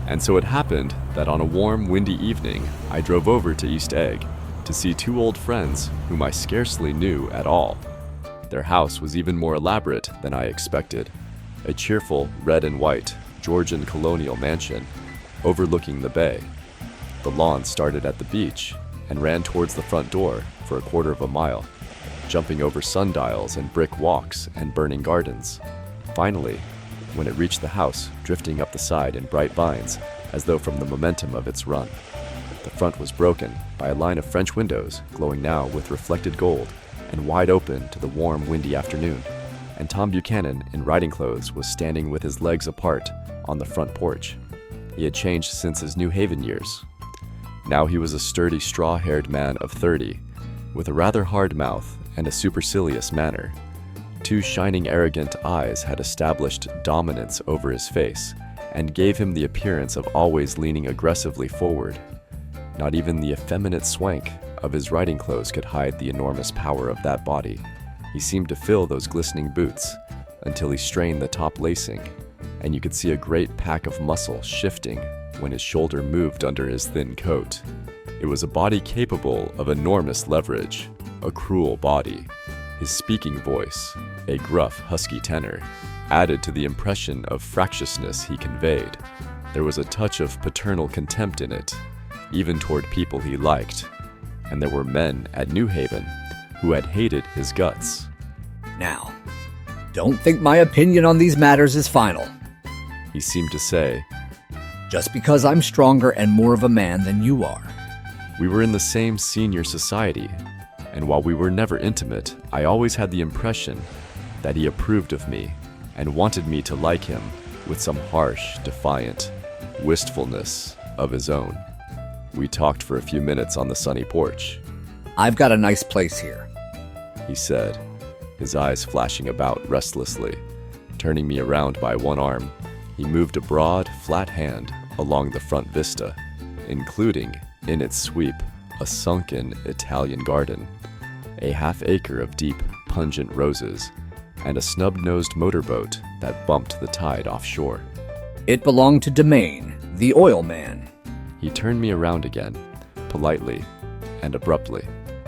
And so it happened that on a warm, windy evening, I drove over to East Egg to see two old friends whom I scarcely knew at all. Their house was even more elaborate than I expected, a cheerful red and white Georgian colonial mansion overlooking the bay. The lawn started at the beach and ran towards the front door for a quarter of a mile, jumping over sundials and brick walks and burning gardens. Finally, when it reached the house, drifting up the side in bright vines as though from the momentum of its run. The front was broken by a line of French windows glowing now with reflected gold and wide open to the warm, windy afternoon, and Tom Buchanan in riding clothes was standing with his legs apart on the front porch. He had changed since his New Haven years. Now he was a sturdy, straw-haired man of 30, with a rather hard mouth and a supercilious manner. Two shining, arrogant eyes had established dominance over his face and gave him the appearance of always leaning aggressively forward. Not even the effeminate swank of his riding clothes could hide the enormous power of that body. He seemed to fill those glistening boots until he strained the top lacing, and you could see a great pack of muscle shifting when his shoulder moved under his thin coat. It was a body capable of enormous leverage, a cruel body. His speaking voice, a gruff, husky tenor, added to the impression of fractiousness he conveyed. There was a touch of paternal contempt in it, even toward people he liked, and there were men at New Haven who had hated his guts. Now, don't think my opinion on these matters is final. He seemed to say, just because I'm stronger and more of a man than you are. We were in the same senior society, and while we were never intimate, I always had the impression that he approved of me and wanted me to like him with some harsh, defiant wistfulness of his own. We talked for a few minutes on the sunny porch. I've got a nice place here, he said, his eyes flashing about restlessly. Turning me around by one arm, he moved a broad, flat hand along the front vista, including, in its sweep, a sunken Italian garden, a half-acre of deep, pungent roses, and a snub-nosed motorboat that bumped the tide offshore. It belonged to Domain, the oil man. He turned me around again, politely and abruptly.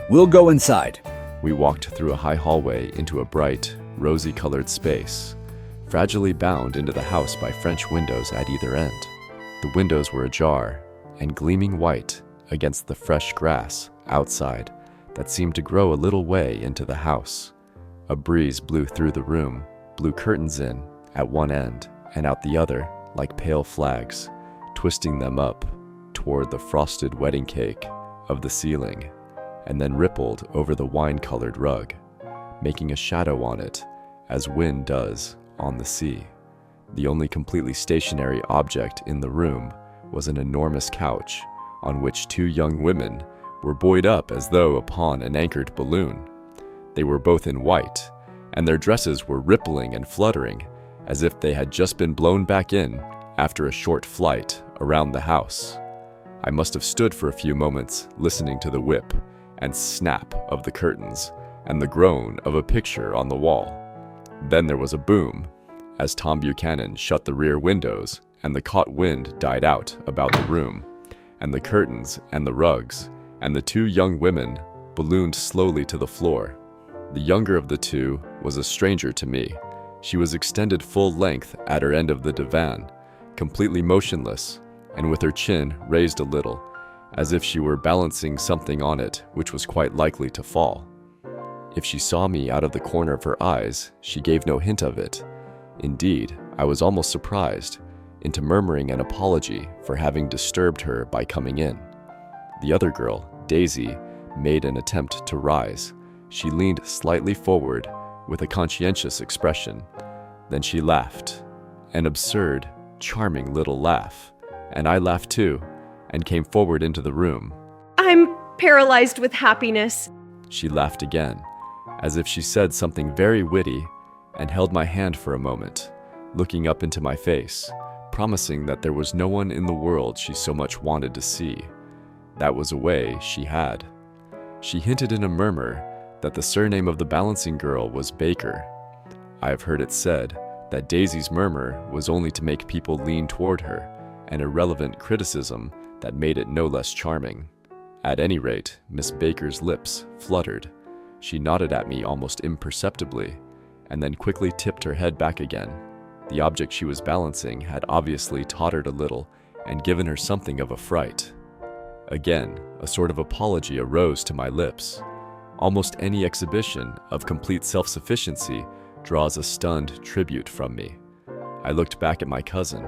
We'll go inside. We walked through a high hallway into a bright, rosy-colored space, fragilely bound into the house by French windows at either end. The windows were ajar and gleaming white against the fresh grass outside that seemed to grow a little way into the house. A breeze blew through the room, blew curtains in at one end and out the other like pale flags, twisting them up toward the frosted wedding cake of the ceiling, and then rippled over the wine-colored rug, making a shadow on it as wind does on the sea. The only completely stationary object in the room was an enormous couch on which two young women were buoyed up as though upon an anchored balloon. They were both in white, and their dresses were rippling and fluttering as if they had just been blown back in after a short flight around the house. I must have stood for a few moments listening to the whip and snap of the curtains and the groan of a picture on the wall. Then there was a boom as Tom Buchanan shut the rear windows and the caught wind died out about the room, and the curtains and the rugs and the two young women ballooned slowly to the floor. The younger of the two was a stranger to me. She was extended full length at her end of the divan, completely motionless, and with her chin raised a little, as if she were balancing something on it which was quite likely to fall. If she saw me out of the corner of her eyes, she gave no hint of it. Indeed, I was almost surprised into murmuring an apology for having disturbed her by coming in. The other girl, Daisy, made an attempt to rise. She leaned slightly forward with a conscientious expression. Then she laughed, an absurd, charming little laugh, and I laughed too, and came forward into the room. I'm paralyzed with happiness. She laughed again, as if she said something very witty, and held my hand for a moment, looking up into my face, promising that there was no one in the world she so much wanted to see. That was a way she had. She hinted in a murmur that the surname of the balancing girl was Baker. I have heard it said that Daisy's murmur was only to make people lean toward her, an irrelevant criticism that made it no less charming. At any rate, Miss Baker's lips fluttered. She nodded at me almost imperceptibly, and then quickly tipped her head back again. The object she was balancing had obviously tottered a little and given her something of a fright. Again, a sort of apology arose to my lips. Almost any exhibition of complete self-sufficiency draws a stunned tribute from me. I looked back at my cousin,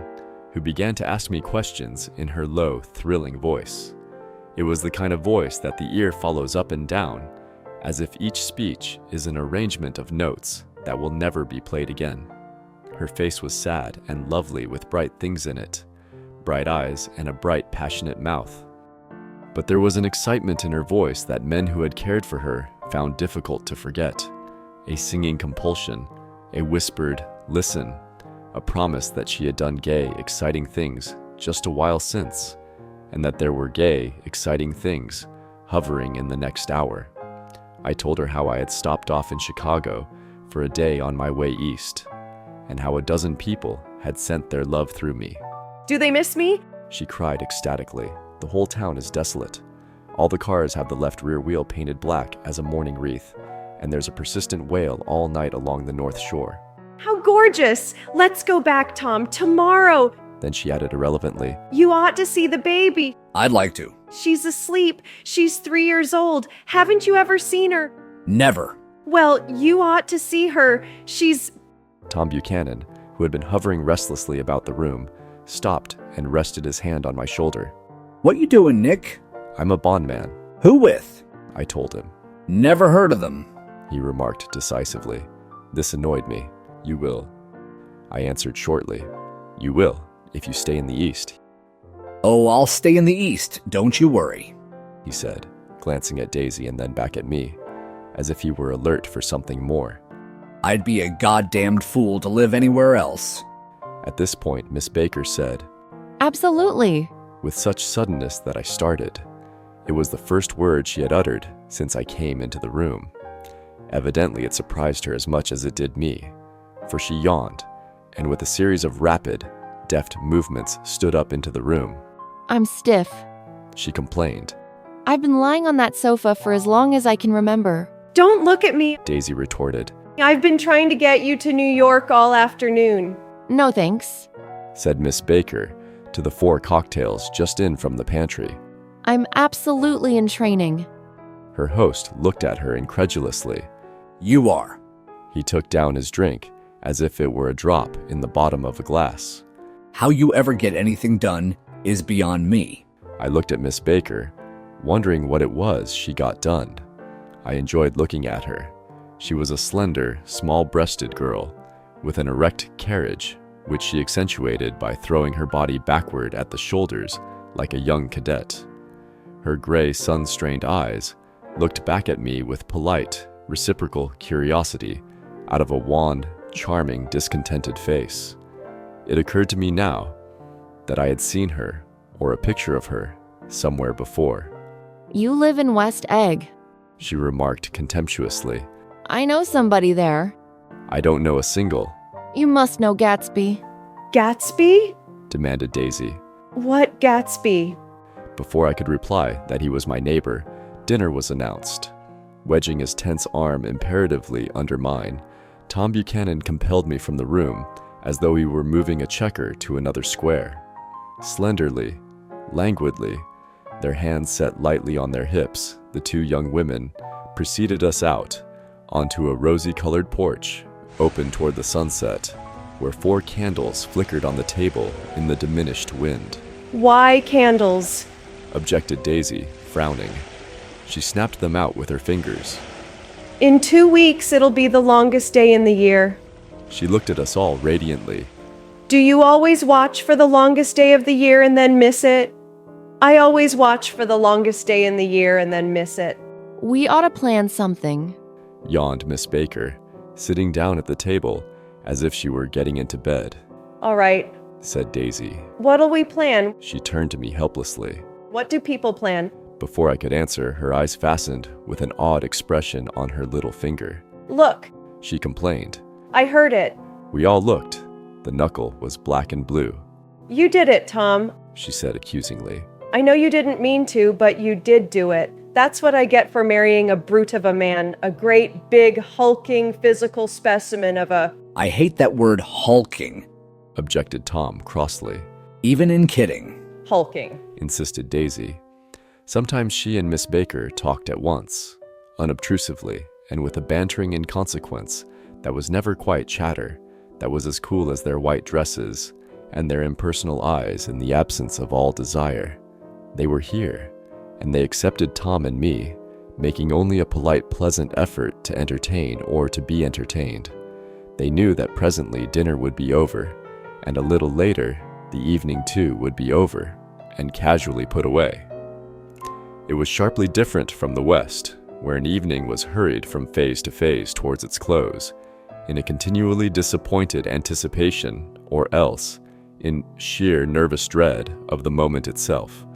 who began to ask me questions in her low, thrilling voice. It was the kind of voice that the ear follows up and down, as if each speech is an arrangement of notes that will never be played again. Her face was sad and lovely with bright things in it, bright eyes and a bright, passionate mouth. But there was an excitement in her voice that men who had cared for her found difficult to forget, a singing compulsion, a whispered, "Listen," a promise that she had done gay, exciting things just a while since, and that there were gay, exciting things hovering in the next hour. I told her how I had stopped off in Chicago for a day on my way east, and how a dozen people had sent their love through me. Do they miss me? She cried ecstatically. The whole town is desolate. All the cars have the left rear wheel painted black as a mourning wreath, and there's a persistent wail all night along the North Shore. How gorgeous! Let's go back, Tom, tomorrow. Then she added irrelevantly, You ought to see the baby. I'd like to. She's asleep. She's 3 years old. Haven't you ever seen her? Never. Well, you ought to see her. She's... Tom Buchanan, who had been hovering restlessly about the room, stopped and rested his hand on my shoulder. What you doing, Nick? I'm a bondman, Who with? I told him. Never heard of them. He remarked decisively. This annoyed me. You will. I answered shortly. You will, if you stay in the East, Oh, I'll stay in the East, don't you worry. he said, glancing at Daisy and then back at me, as if he were alert for something more. I'd be a goddamned fool to live anywhere else. At this point, Miss Baker said, Absolutely. with such suddenness that I started. It was the first word she had uttered since I came into the room. Evidently, it surprised her as much as it did me, for she yawned, and with a series of rapid, deft movements stood up into the room. I'm stiff. She complained. I've been lying on that sofa for as long as I can remember. Don't look at me. Daisy retorted, I've been trying to get you to New York all afternoon. No thanks. said Miss Baker to the 4 cocktails just in from the pantry. I'm absolutely in training. Her host looked at her incredulously. You are. He took down his drink as if it were a drop in the bottom of a glass. How you ever get anything done is beyond me. I looked at Miss Baker, wondering what it was she got done. I enjoyed looking at her. She was a slender, small-breasted girl with an erect carriage, which she accentuated by throwing her body backward at the shoulders like a young cadet. Her gray, sun-strained eyes looked back at me with polite, reciprocal curiosity out of a wan, charming, discontented face. It occurred to me now that I had seen her, or a picture of her, somewhere before. You live in West Egg. She remarked contemptuously. I know somebody there. I don't know a single, You must know Gatsby. Gatsby? demanded Daisy. What Gatsby? Before I could reply that he was my neighbor, dinner was announced. Wedging his tense arm imperatively under mine, Tom Buchanan compelled me from the room as though he were moving a checker to another square. Slenderly, languidly, their hands set lightly on their hips, the 2 young women preceded us out onto a rosy-colored porch open toward the sunset, where 4 candles flickered on the table in the diminished wind. Why candles? Objected Daisy, frowning. She snapped them out with her fingers. In 2 weeks, it'll be the longest day in the year. She looked at us all radiantly. Do you always watch for the longest day of the year and then miss it? I always watch for the longest day in the year and then miss it. We ought to plan something. Yawned Miss Baker, sitting down at the table as if she were getting into bed. All right, Said Daisy. what'll we plan? She turned to me helplessly. What do people plan? Before I could answer, her eyes fastened with an odd expression on her little finger. Look, She complained. I heard it. We all looked. The knuckle was black and blue. You did it, Tom. she said accusingly. I know you didn't mean to, but you did do it. That's what I get for marrying a brute of a man, a great, big, hulking, physical specimen of a... I hate that word hulking. Objected Tom crossly. Even in kidding. Hulking. Insisted Daisy. Sometimes she and Miss Baker talked at once, unobtrusively, and with a bantering inconsequence that was never quite chatter, that was as cool as their white dresses and their impersonal eyes in the absence of all desire. They were here, and they accepted Tom and me, making only a polite, pleasant effort to entertain or to be entertained. They knew that presently dinner would be over, and a little later, the evening too would be over, and casually put away. It was sharply different from the West, where an evening was hurried from phase to phase towards its close, in a continually disappointed anticipation, or else in sheer nervous dread of the moment itself.